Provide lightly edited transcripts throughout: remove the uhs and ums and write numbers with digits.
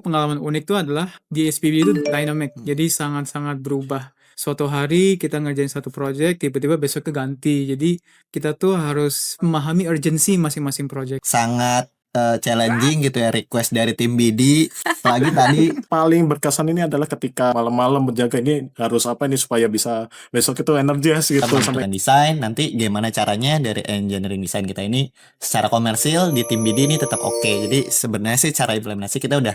Pengalaman unik itu adalah di SPB itu dynamic, jadi sangat-sangat berubah. Suatu hari kita ngerjain satu project, tiba-tiba besok keganti. Jadi kita tuh harus memahami urgency masing-masing project. Sangat challenging gitu ya, request dari tim BD. Apalagi tadi Paling berkesan ini adalah ketika malam-malam menjaga ini harus apa ini supaya bisa besok itu energis gitu sampai teman desain, nanti gimana caranya dari engineering design kita ini secara komersil di tim BD ini tetap oke. Jadi sebenarnya sih cara implementasi kita udah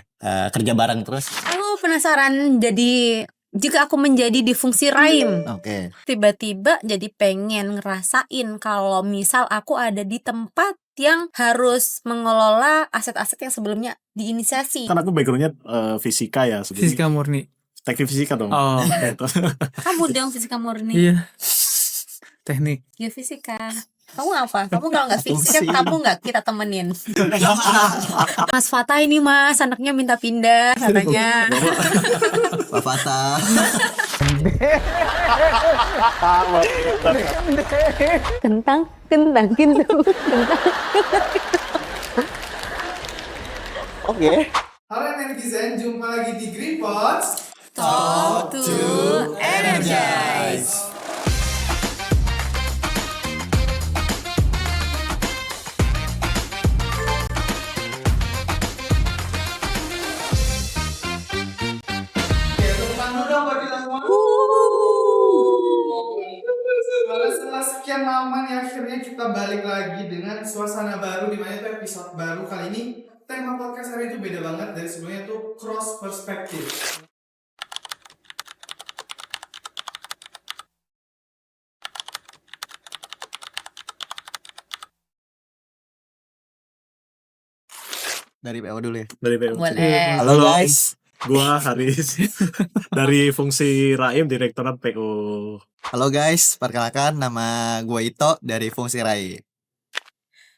kerja bareng terus. Aku penasaran, jadi jika aku menjadi di fungsi Raim, Oke. tiba-tiba jadi pengen ngerasain kalau misal aku ada di tempat yang harus mengelola aset-aset yang sebelumnya diinisiasi. kan aku backgroundnya fisika ya sebenarnya. Fisika murni. Teknik fisika dong. Oh, Kamu dong fisika murni. iya. Teknik. Geofisika. Kamu apa? Kamu kalau nggak fisika, kamu nggak kita temenin. Mas Fatah ini mas, anaknya minta pindah katanya. Pak Fatah. Kentang, kintu. Oke. Halo netizen, jumpa lagi di Green Pots. Talk to energize. Ya, tepuk tangan dulu dong buat kita semua. Setelah sekian lama nih akhirnya kita balik lagi dengan suasana baru, di mana itu episode baru. Kali ini tema podcast hari itu beda banget dari sebelumnya, tuh cross perspective. Dari PO dulu ya. Dari PO. Boleh. Halo guys. Gua Haris dari fungsi Raim Direktorat PO. Halo guys, perkenalkan nama gue Ito dari fungsi RAI.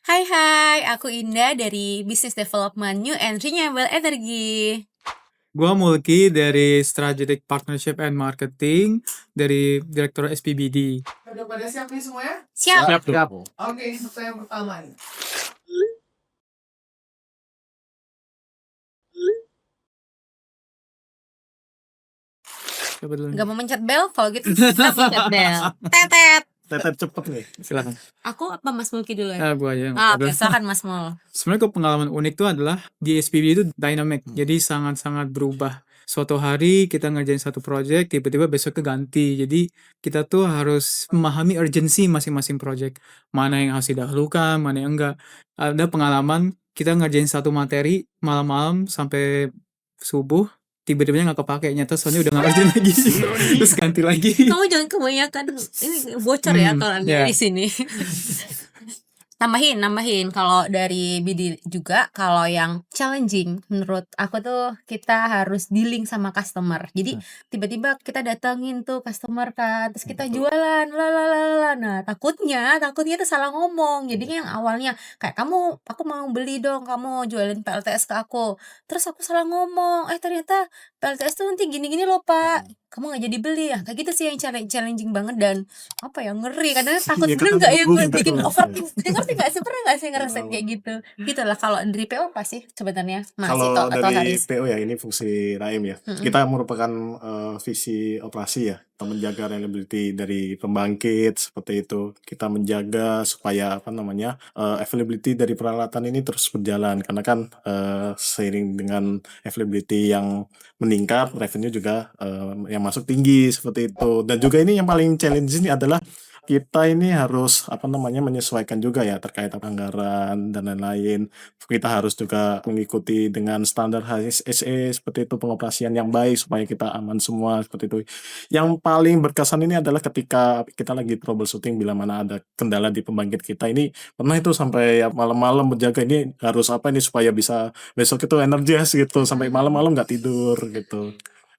Hai, aku Indah dari Business Development New and Renewable Energy. Gua Mulki dari Strategic Partnership and Marketing dari Direktur SPBD. Udah pada siap nih semuanya? Siap. Siap. Oke, pertanyaan pertama nih. Coba dulu. Gak mau mencet bel? Kalau gitu kita mencet bel. Tetet. Tetet cepet nih. Silakan. Aku apa Mas Mulki dulu ya? Gua aja. Oke, silakan Mas Mul. Sebenarnya pengalaman unik itu adalah di SPB itu dynamic, jadi sangat-sangat berubah. Suatu hari kita ngerjain satu project, tiba-tiba besok keganti. Jadi kita tuh harus memahami urgency masing-masing project. Mana yang harus didahulukan, mana yang enggak. Ada pengalaman kita ngerjain satu materi malam-malam sampai subuh, tiba-tiba nggak kepake, nyata soalnya udah nggak urgent lagi. Terus ganti lagi. Kamu jangan kebanyakan ini bocor ya kalau ada ya. di sini. Nambahin kalau dari BD juga, kalau yang challenging menurut aku tuh kita harus dealing sama customer. Jadi tiba-tiba kita datangin tuh customer kan, terus kita jualan lalalala. Nah, takutnya tuh salah ngomong. Jadinya yang awalnya kayak aku mau beli dong, kamu jualin PLTS ke aku. Terus aku salah ngomong. Ternyata PLTS tuh nanti gini-gini loh, Pak. Kamu nggak jadi beli ya. Kayak gitu sih yang challenging banget dan apa ya, ngeri. Kadang takut Iya, bener nggak ya gue ketemu. bikin overthinking. Ngerti nggak sih, pernah nggak sih ngerasain kayak gitu? Gitu lah. Kalau dari PO apa sih sebenarnya, Mas Kalau Ito atau dari Haris? PO ya, ini fungsi Raim ya. Kita merupakan visi operasi ya. Kita menjaga reliability dari pembangkit seperti itu. Kita menjaga supaya availability dari peralatan ini terus berjalan, karena kan seiring dengan availability yang meningkat, revenue juga yang masuk tinggi seperti itu. Dan juga ini yang paling challenge ini adalah kita ini harus menyesuaikan juga ya terkait anggaran dan lain-lain. Kita harus juga mengikuti dengan standar HSE seperti itu, pengoperasian yang baik supaya kita aman semua seperti itu. Yang paling berkesan ini adalah ketika kita lagi troubleshooting bila mana ada kendala di pembangkit kita ini, pernah itu sampai ya malam-malam menjaga ini harus supaya bisa besok itu energis gitu, sampai malam-malam nggak tidur gitu.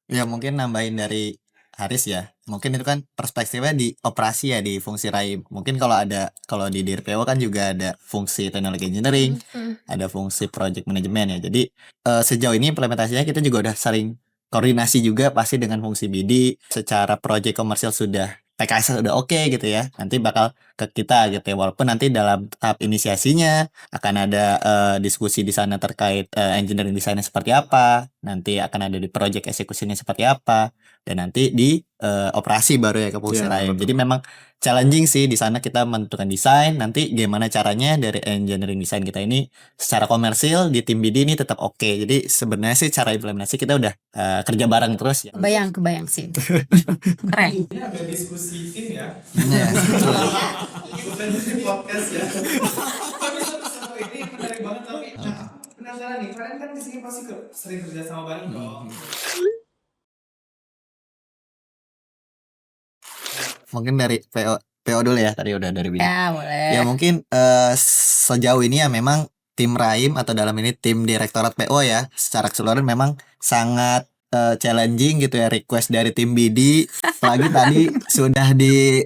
Ya mungkin nambahin dari Haris ya. Mungkin itu kan perspektifnya di operasi ya, di fungsi RAI. Mungkin kalau di DRPO kan juga ada fungsi technology engineering, ada fungsi project management ya. Jadi sejauh ini implementasinya kita juga udah sering koordinasi juga pasti dengan fungsi BD. Secara project komersial sudah PKS udah oke gitu ya, nanti bakal ke kita gitu ya. Walaupun nanti dalam tahap inisiasinya akan ada diskusi di sana terkait engineering desainnya seperti apa, nanti akan ada di project eksekusinya seperti apa, dan nanti di operasi baru ya ke fungsi Ya, lain. betul. Jadi memang challenging sih di sana, kita menentukan desain, nanti gimana caranya dari engineering design kita ini secara komersil di tim BD ini tetap oke. Jadi sebenarnya sih cara implementasi kita udah kerja bareng terus ya. Kebayang sih. Keren. Ini ada diskusi tim ya. Iya, betul. Bukan di podcast ya. Tapi satu ini menarik banget tapi penasaran nih, kalian kan di sini pasti sering kerja sama bareng dong. Mungkin dari PO dulu ya, tadi udah dari BD. Ya, boleh. Ya mungkin sejauh ini ya memang tim Raim atau dalam ini tim Direktorat PO ya secara keseluruhan memang sangat challenging gitu ya, request dari tim BD. Apalagi tadi sudah di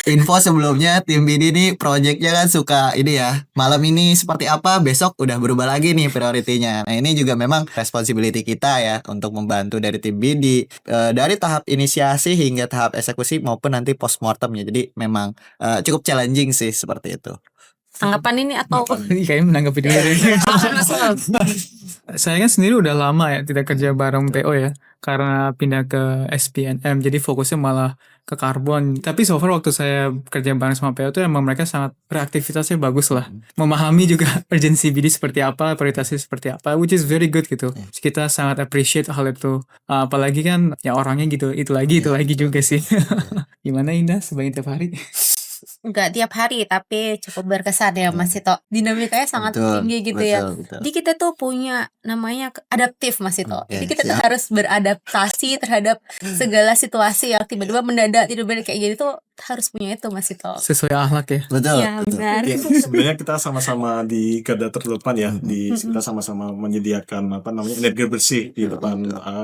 info sebelumnya tim BD ini projectnya kan suka ini ya, malam ini seperti apa, besok udah berubah lagi nih prioritinya. Nah ini juga memang responsibility kita ya untuk membantu dari tim BD dari tahap inisiasi hingga tahap eksekusi maupun nanti postmortemnya. Jadi memang cukup challenging sih seperti itu. Tanggapan ini atau Kayaknya menanggapi dulu deh. Saya kan sendiri udah lama ya tidak kerja bareng PO ya, karena pindah ke SPNM, jadi fokusnya malah ke karbon. Tapi so far waktu saya kerja bareng sama PO tuh emang mereka sangat beraktivitasnya bagus lah, memahami juga urgency BD seperti apa, prioritasnya seperti apa, which is very good gitu. Kita sangat appreciate hal itu. Apalagi kan ya orangnya gitu, itu lagi juga sih. Gimana Indah sebagai tiap hari? Enggak tiap hari tapi cukup berkesan ya Mas Sito. Dinamikanya sangat Betul, tinggi gitu ya. betul. Jadi kita tuh punya namanya adaptif Mas Sito. Oke, Jadi kita tuh siap. harus beradaptasi terhadap segala situasi yang tiba-tiba mendadak tiba-tiba kayak gitu tuh harus punya itu Mas Sito. Sesuai akhlak ya. Betul. Iya benar. Ya, sebenarnya kita sama-sama di garda terdepan ya, kita sama-sama menyediakan energi bersih di depan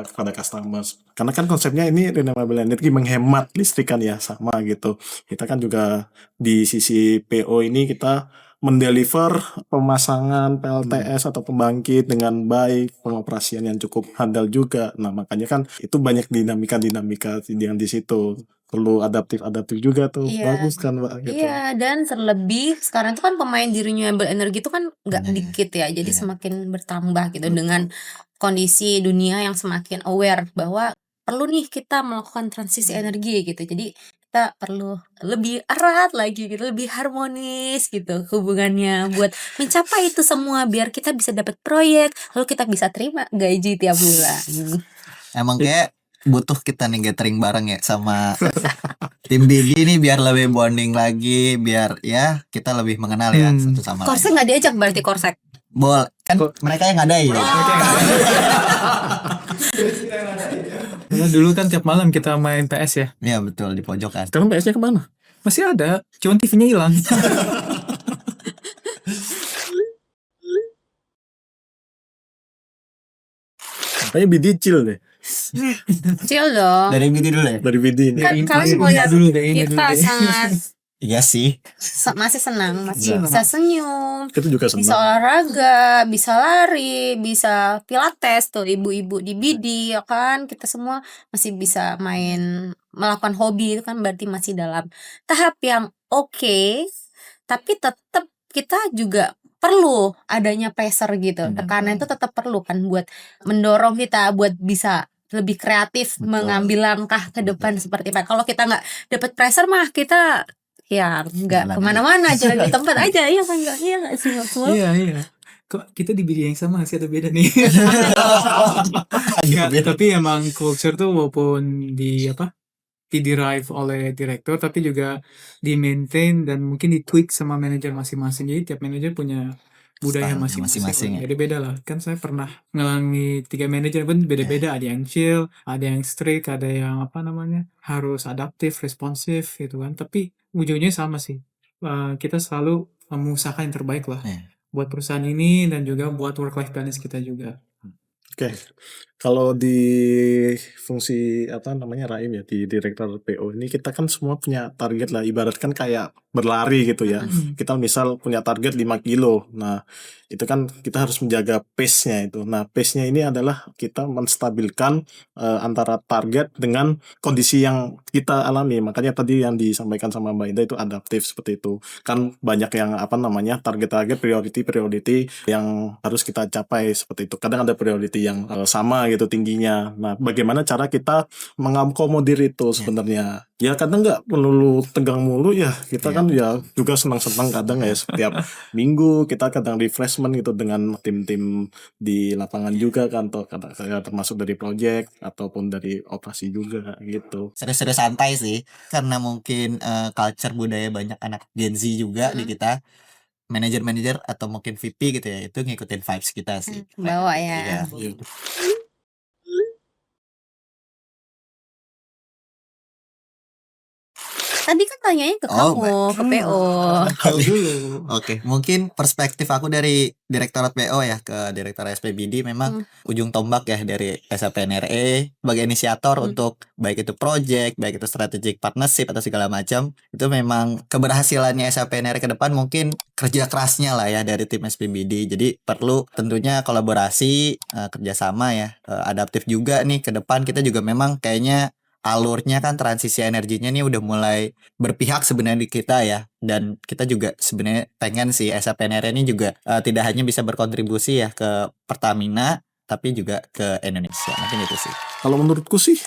kepada customers. Karena kan konsepnya ini renewable energy, menghemat listrik kan ya, sama gitu. Kita kan juga di sisi PO ini kita mendeliver pemasangan PLTS atau pembangkit dengan baik, pengoperasian yang cukup handal juga. Nah, makanya kan itu banyak dinamika yang di situ. Perlu adaptif juga tuh. Iya. Bagus kan, Mbak, gitu. Iya, dan terlebih sekarang tuh kan pemain di renewable energy itu kan nggak dikit ya, jadi semakin bertambah gitu dengan kondisi dunia yang semakin aware bahwa perlu nih kita melakukan transisi energi gitu. Jadi kita perlu lebih erat lagi gitu, lebih harmonis gitu hubungannya buat mencapai itu semua biar kita bisa dapat proyek, lalu kita bisa terima gaji tiap bulan. Emang kayak butuh kita nih gathering bareng ya sama tim BD ini biar lebih bonding lagi, biar ya kita lebih mengenal ya satu sama lain. Korsek nggak diajak berarti Korsek. Bol kan mereka yang ada ya. Karena dulu kan tiap malam kita main PS ya. Iya betul, di pojokan. Sekarang PS-nya kemana? Masih ada, cuman TV-nya hilang. Kayaknya BD chill deh. Kecil dong. Dari BD dulu ya. Dari BD ini. Kan kalian mau lihat dulu deh, ini kita dulu deh. sangat Iya sih. masih senang, masih bisa senyum, Kita juga bisa senang. olahraga, bisa lari, bisa pilates tuh ibu-ibu di BD ya kan, kita semua masih bisa melakukan hobi itu kan berarti masih dalam tahap yang oke, tapi tetap kita juga perlu adanya pressure gitu, tekanan itu tetap perlu kan buat mendorong kita buat bisa lebih kreatif mengambil langkah ke depan seperti apa. Kalau kita nggak dapat pressure mah kita ya nggak Jalan kemana-mana aja di tempat aja ya kan nggak sih semua. Iya. Kok kita di bidang yang sama sih atau beda nih? Agak beda. Tapi emang culture tuh walaupun di-derive oleh direktur, tapi juga di-maintain dan mungkin di-tweak sama manajer masing-masing. Jadi tiap manajer punya budaya Stylenya masing-masing masing-masing. ya. Jadi beda lah. Kan saya pernah ngalami 3 manajer pun beda-beda. Ada yang chill, ada yang strict, ada yang harus adaptif, responsif gitu kan. Tapi ujungnya sama sih. Kita selalu mengusahakan yang terbaik lah Iya. buat perusahaan ini dan juga buat work life balance kita juga. Oke. Kalau di fungsi apa namanya Raim ya di direktur PO ini kita kan semua punya target lah, ibaratkan kayak berlari gitu ya. Kita misal punya target 5 kilo. Nah, itu kan kita harus menjaga pace-nya itu. Nah, pace-nya ini adalah kita menstabilkan antara target dengan kondisi yang kita alami. Makanya tadi yang disampaikan sama Mbak Ida itu adaptif seperti itu. Kan banyak yang apa namanya target-target priority yang harus kita capai seperti itu. Kadang ada priority yang sama gitu tingginya. Nah, bagaimana cara kita mengakomodir itu sebenarnya? Ya kadang nggak perlu tegang mulu ya. Kita kan ya juga senang-senang kadang ya setiap minggu kita kadang refreshment gitu dengan tim-tim di lapangan juga kan, atau termasuk dari project ataupun dari operasi juga gitu. Serius-serius santai sih, karena mungkin culture budaya banyak anak Gen Z juga di kita. Manajer-manajer atau mungkin VP gitu ya, itu ngikutin vibes kita sih. Bawa Iya. ya. Tadi kan tanyanya ke Oh, kamu, ke PO. Oke, mungkin perspektif aku dari Direktorat PO ya ke Direktorat SPBD memang ujung tombak ya dari SAPNRE sebagai inisiator untuk baik itu project, baik itu strategic partnership atau segala macam. Itu memang keberhasilannya SAPNRE ke depan mungkin kerja kerasnya lah ya dari tim SPBD. Jadi perlu tentunya kolaborasi, kerjasama ya, adaptif juga nih ke depan. Kita juga memang kayaknya alurnya kan transisi energinya nih udah mulai berpihak sebenarnya di kita ya, dan kita juga sebenarnya pengen sih SAPNR ini juga tidak hanya bisa berkontribusi ya ke Pertamina tapi juga ke Indonesia. Mungkin itu sih. Kalau menurutku sih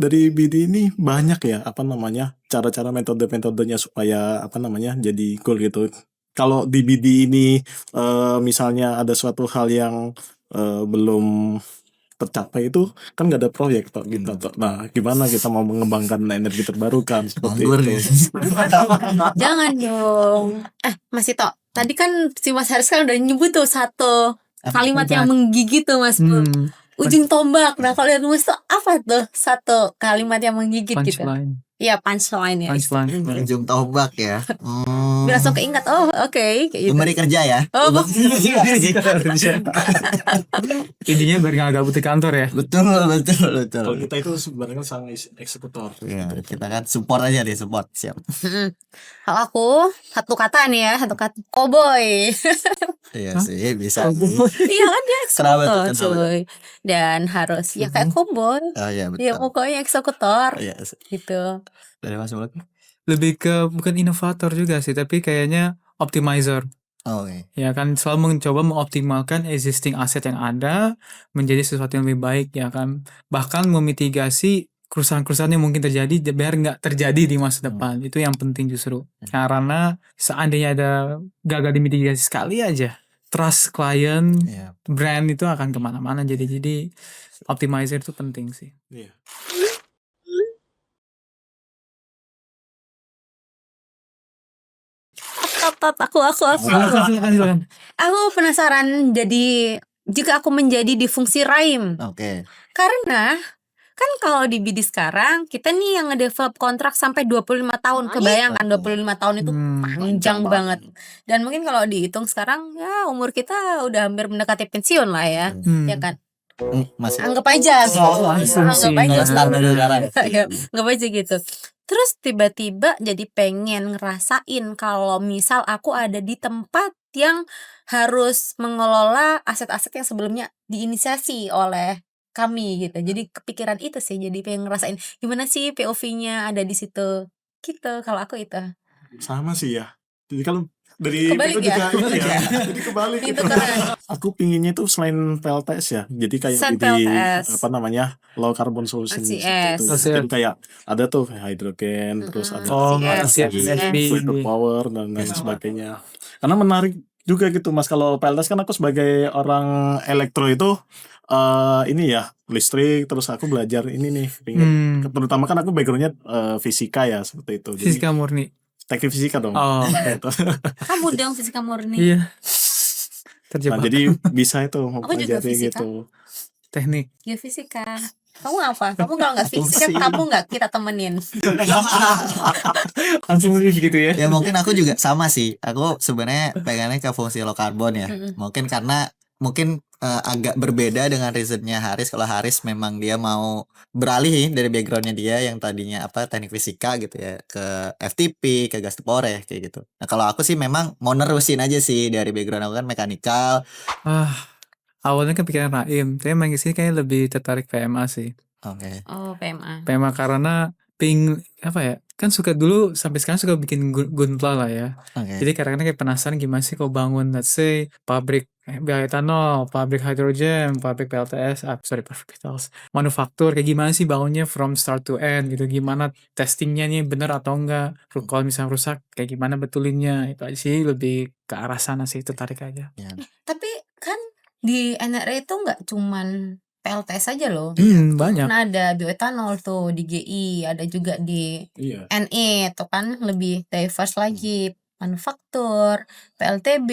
dari BD ini banyak ya apa namanya cara-cara metode-metodenya supaya apa namanya jadi goal gitu. Kalau di BD ini misalnya ada suatu hal yang belum tercapai itu kan nggak ada proyek Pak kita Pak. Nah, gimana kita mau mengembangkan energi terbarukan seperti Nganggur itu. Jangan dong. Mas Ito, tadi kan si Mas Haris kan udah nyebut tuh satu kalimat yang menggigit tuh Mas Bro. Ujung tombak. Nah, kalau lihat Mas tuh apa tuh satu kalimat yang menggigit gitu? Punchline. Iya, punchline ya. Punchline. Ujung tombak ya. Biar langsung keingat, oh oke, kayak gitu. Memberi kerja ya. Oh, Intinya biar nggak gabut di kantor ya. Betul. Kalau kita itu sebenarnya sang eksekutor. Ya, kita kan support aja deh, support. Siap. Kalau aku satu kata nih ya, satu kata cowboy. Iya sih, bisa. Iya kan dia Kenapa tuh? eksekutor cuy. Dan harus ya kayak cowboy. Oh iya Ya betul. pokoknya eksekutor Iya, gitu. dari Mas Muluk. Lebih ke bukan inovator juga sih, tapi kayaknya optimizer. Oh iya. Ya kan selalu mencoba mengoptimalkan existing aset yang ada menjadi sesuatu yang lebih baik ya kan. Bahkan memitigasi kerusakan-kerusakan yang mungkin terjadi biar nggak terjadi di masa depan. Itu yang penting justru. Karena seandainya ada gagal dimitigasi sekali aja, trust klien, Iya. brand itu akan kemana-mana. Jadi optimizer itu penting sih. Iya. Aku. Silakan. Aku penasaran jadi jika aku menjadi di fungsi Raim. Oke. Karena kan kalau di BD sekarang kita nih yang ngedevelop kontrak sampai 25 tahun. Kebayangkan 25 tahun itu panjang banget. Dan mungkin kalau dihitung sekarang ya umur kita udah hampir mendekati pensiun lah ya. Ya kan? Masih Anggap aja. asumsi. Anggap aja gitu. Terus tiba-tiba jadi pengen ngerasain kalau misal aku ada di tempat yang harus mengelola aset-aset yang sebelumnya diinisiasi oleh kami gitu. Jadi kepikiran itu sih, jadi pengen ngerasain gimana sih POV-nya ada di situ. Gitu kalau aku itu. Sama sih ya. Jadi kalau dari Kebalik PO ya? juga ini ya. Jadi kebalik Itu gitu. keren. Aku pinginnya tuh selain PLTS ya. Jadi kayak Selain di PLTS. apa namanya? Low carbon solution LCS. seperti itu. Jadi kayak ada tuh hidrogen, terus ada LCS. fluid power dan lain sebagainya. Karena menarik juga gitu Mas, kalau PLTS kan aku sebagai orang elektro itu ini ya listrik, terus aku belajar ini nih terutama kan aku backgroundnya fisika ya seperti itu. Jadi Fisika murni. teknik fisika dong. Oh. Gitu. Kamu dong fisika murni. Iya. Nah, Terjebak. jadi bisa itu Aku juga mempelajari fisika. gitu. Teknik. Geofisika. Kamu apa? Kamu kalau nggak fisika, kamu nggak kita temenin. Langsung gitu ya. Ya mungkin aku juga sama sih. Aku sebenarnya pengennya ke fungsi low carbon ya. Mungkin karena mungkin agak berbeda dengan reasonnya Haris. Kalau Haris memang dia mau beralih dari backgroundnya dia yang tadinya teknik fisika gitu ya ke FTP, ke gas tepore kayak gitu. Nah kalau aku sih memang mau nerusin aja sih dari background aku kan mekanikal. Awalnya kan pikiran Raim, tapi emang sini kayaknya lebih tertarik PMA sih. Oke. Oh, PMA. PMA karena kan suka dulu sampai sekarang suka bikin gunpla lah ya. Oke. Jadi kadang-kadang kayak penasaran gimana sih kalau bangun let's say pabrik bioetanol, pabrik hidrogen, pabrik PLTS, pabrik PLTS, manufaktur kayak gimana sih bangunnya from start to end gitu, gimana testingnya nih bener atau enggak, kalau misalnya rusak kayak gimana betulinnya, itu aja sih lebih ke arah sana sih, tertarik aja. Ya. Tapi kan di NRE itu nggak cuman PLTS aja loh. Banyak. Kan ada bioetanol tuh di GI, ada juga di Iya. NE itu kan lebih diverse lagi, manufaktur, PLTB,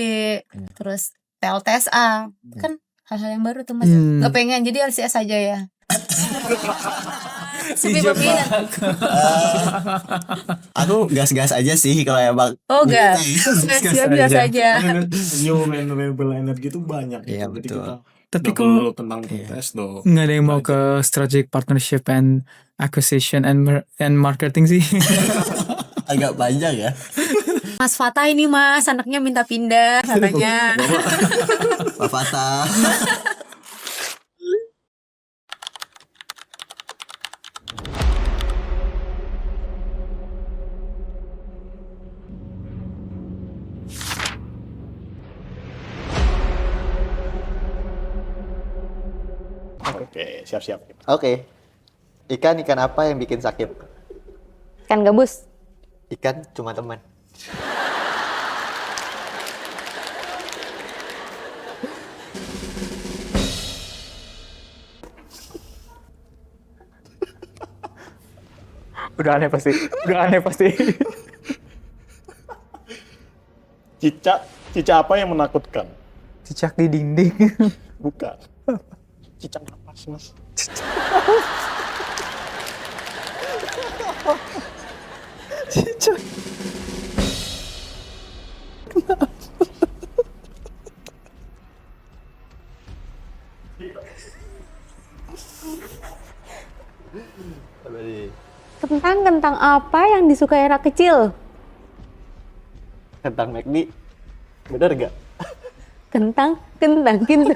terus PLTSA, kan hal-hal yang baru tuh Mas. Nggak pengen jadi LCS aja ya. Sepi peminat. Aku gas-gas aja sih kalau emang. Oh gas, gas aja. New renewable energy itu banyak gitu. Iya, Jadi betul. kita Tapi nggak kok perlu tentang PLTS dong. nggak ada yang mau ke strategic partnership and acquisition and marketing sih? Agak panjang ya. Mas Fatah ini Mas, anaknya minta pindah katanya. Pak Fatah. Oke, siap-siap. Oke. Ikan apa yang bikin sakit? Kan gabus. Ikan cuma teman. Udah aneh pasti. Cicak apa yang menakutkan? Cicak di dinding. Bukan. Cicak napas, Mas. Cicak. Kentang apa yang disukai anak kecil? Kentang McD. Bener gak? Kentang kintu.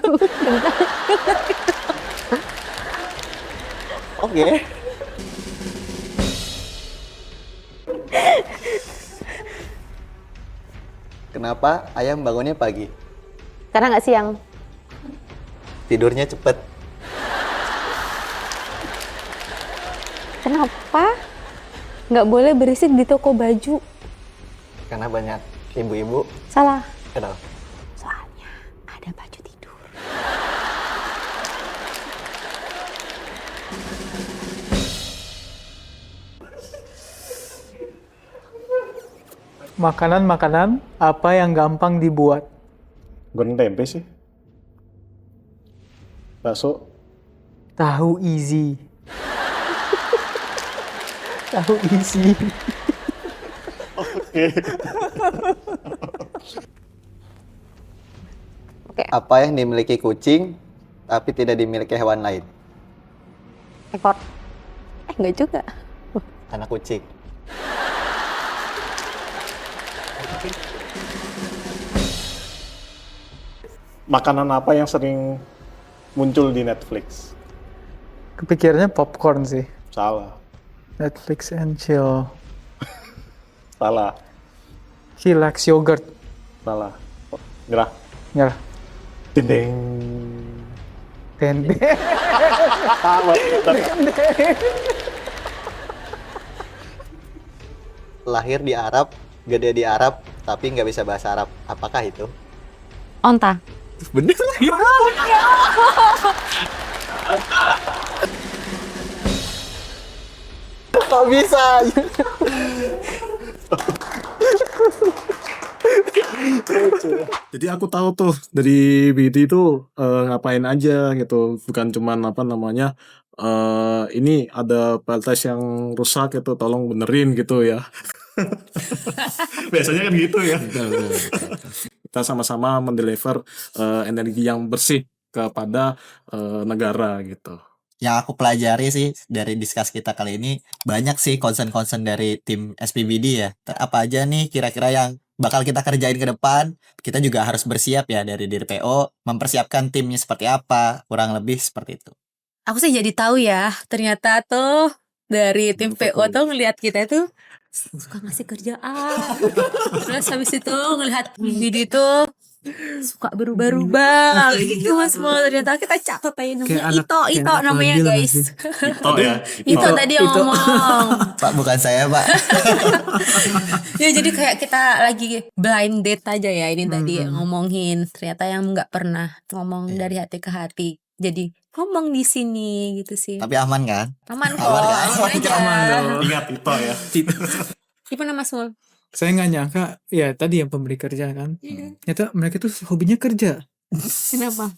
Oke. Kenapa ayam bangunnya pagi? Karena nggak siang. Tidurnya cepet. Kenapa nggak boleh berisik di toko baju? Karena banyak ibu-ibu. Salah. Kenapa? Soalnya ada baju tidur. Makanan apa yang gampang dibuat? Goreng tempe sih. Bakso. Tahu easy. Tahu easy. Oke. Apa yang dimiliki kucing tapi tidak dimiliki hewan lain? Ekor. Nggak juga. Anak kucing. Makanan apa yang sering muncul di Netflix? Kepikirannya popcorn sih. Salah. Netflix and chill. Salah. Chillax yogurt. Salah. Nyerah. Nyerah. Dendeng. Tempe. Sama. Lahir di Arab, gede di Arab, tapi nggak bisa bahasa Arab. Apakah itu? Onta. Bener. Kok bisa? Jadi aku tahu tuh dari BD itu ngapain aja gitu, bukan cuman ini ada PLTS yang rusak itu tolong benerin gitu ya. Biasanya kan gitu ya. Kita sama-sama mendeliver energi yang bersih kepada negara gitu. Yang aku pelajari sih dari diskus kita kali ini, banyak sih concern-concern dari tim SPBD ya. Apa aja nih kira-kira yang bakal kita kerjain ke depan. Kita juga harus bersiap ya dari diri PO, mempersiapkan timnya seperti apa, kurang lebih seperti itu. Aku sih jadi tahu ya, ternyata tuh dari tim PO tuh ngelihat kita tuh suka ngasih kerjaan. Terus habis itu ngelihat video tuh suka berubah-ubah gitu Mas Mo. Ternyata kita catat aja Kayak namanya Ito anak namanya Nabila guys. masih. Ito ya. Ito tadi yang Ito. ngomong. Pak, bukan saya, Pak. Ya jadi kayak kita lagi blind date aja ya ini tadi ngomongin, ternyata yang nggak pernah ngomong Iya. dari hati ke hati. Jadi ngomong di sini gitu sih. Tapi aman kan? Aman kok, Aman kan? aman aja. Aman dong. Ingat Ito ya. Gimana Mas Mul? Saya nggak nyangka ya tadi yang pemberi kerja kan. Iya. Ternyata mereka tuh hobinya kerja. Kenapa?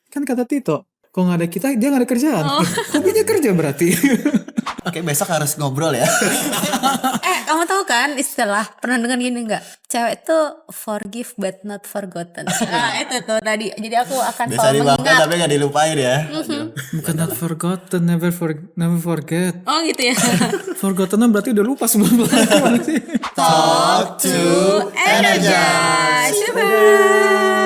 Kan kata Tito, kalau nggak ada kita dia nggak ada kerjaan. Oh. Hobinya kerja berarti. Oke, besok harus ngobrol ya. Kamu tahu kan istilah, pernah dengar gini nggak? Cewek tuh forgive but not forgotten. Nah itu tuh tadi. Jadi aku akan Biasa selalu dimaafkan mengingat. tapi nggak dilupain ya. Bukan not forgotten, never forget. Oh gitu ya. Forgotten berarti udah lupa semua. Gimana sih? Talk to Energize. Bye.